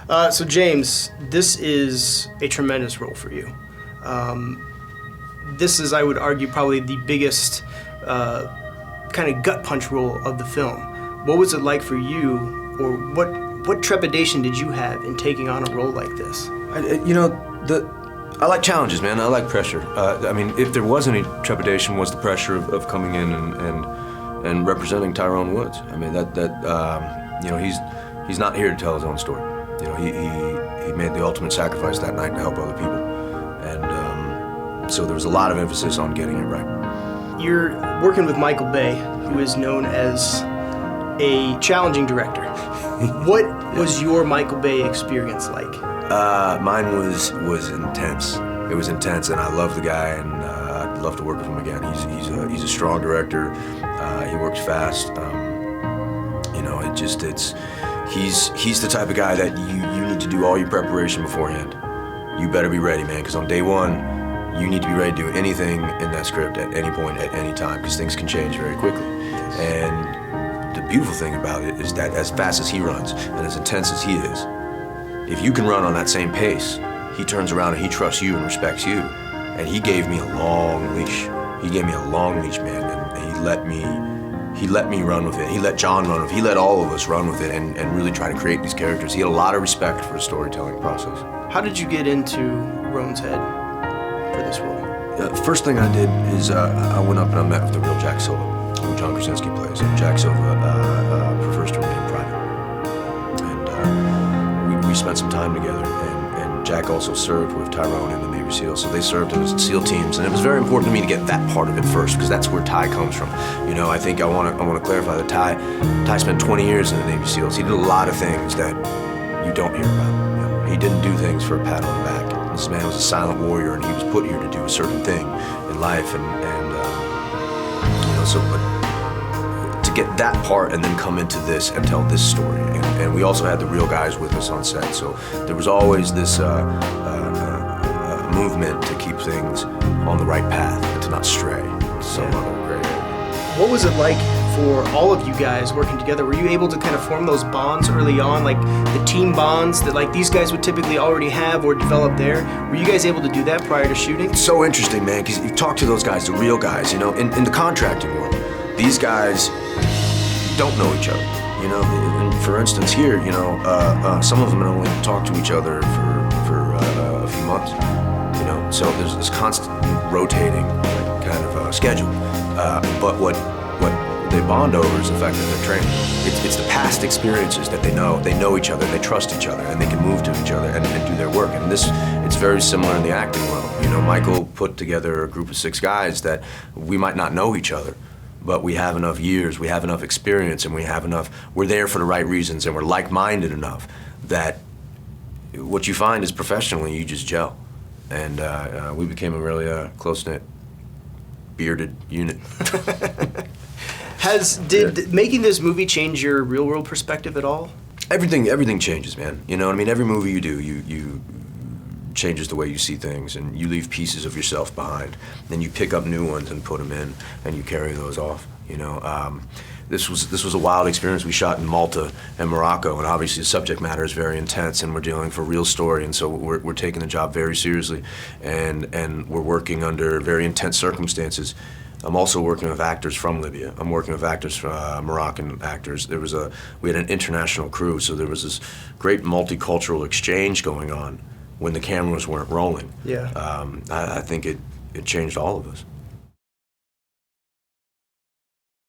So James, this is a tremendous role for you. This is, I would argue, probably the biggest kind of gut punch role of the film. What was it like for you, or what trepidation did you have in taking on a role like this? I like challenges, man. I like pressure. I mean, if there was any trepidation, was the pressure of coming in and representing Tyrone Woods. I mean, he's not here to tell his own story. You know, he made the ultimate sacrifice that night to help other people, and so there was a lot of emphasis on getting it right. You're working with Michael Bay, who is known as a challenging director. What was your Michael Bay experience like? Mine was intense. It was intense, and I love the guy, and I'd love to work with him again. He's a strong director. He works fast. He's the type of guy that you need to do all your preparation beforehand. You better be ready, man, because on day one, you need to be ready to do anything in that script at any point, at any time, because things can change very quickly. And the beautiful thing about it is that as fast as he runs and as intense as he is, if you can run on that same pace, he turns around and he trusts you and respects you. And he gave me a long leash. He gave me a long leash, man, and he let me run with it. He let John run with it. He let all of us run with it and really try to create these characters. He had a lot of respect for the storytelling process. How did you get into Roan's head for this role? First thing I did is I went up and I met with the real Jack Silva, who John Krasinski plays. And Jack Silva prefers to remain private. And we spent some time together, and Jack also served with Tyrone in the Navy SEALs, so they served as SEAL teams, and it was very important to me to get that part of it first, because that's where Ty comes from. You know, I think I want to clarify that Ty spent 20 years in the Navy SEALs. He did a lot of things that you don't hear about. You know, he didn't do things for a pat on the back. This man was a silent warrior, and he was put here to do a certain thing in life, but to get that part and then come into this and tell this story. And we also had the real guys with us on set, so there was always this movement to keep things on the right path and to not stray to some other great area. What was it like for all of you guys working together? Were you able to kind of form those bonds early on, like the team bonds that like these guys would typically already have or develop there? Were you guys able to do that prior to shooting? It's so interesting, man, because you talk to those guys, the real guys, you know, in the contracting world, these guys don't know each other. You know, and for instance, here, you know, some of them only talk to each other for a few months. You know, so there's this constant rotating kind of schedule. But what they bond over is the fact that they're trained. It's the past experiences that they know. They know each other, they trust each other, and they can move to each other and do their work. And it's very similar in the acting world. You know, Michael put together a group of 6 guys that we might not know each other, but we have enough years, we have enough experience, and we're there for the right reasons, and we're like-minded enough that what you find is professionally, you just gel. And we became a really close-knit, bearded unit. Did making this movie change your real-world perspective at all? Everything changes, man. You know what I mean? Every movie you do, you changes the way you see things, and you leave pieces of yourself behind. Then you pick up new ones and put them in, and you carry those off. You know, this was a wild experience. We shot in Malta and Morocco, and obviously the subject matter is very intense, and we're dealing with a real story, and so we're taking the job very seriously, and we're working under very intense circumstances. I'm also working with actors from Libya. I'm working with actors, Moroccan actors. We had an international crew, so there was this great multicultural exchange going on when the cameras weren't rolling. Yeah. I think it changed all of us.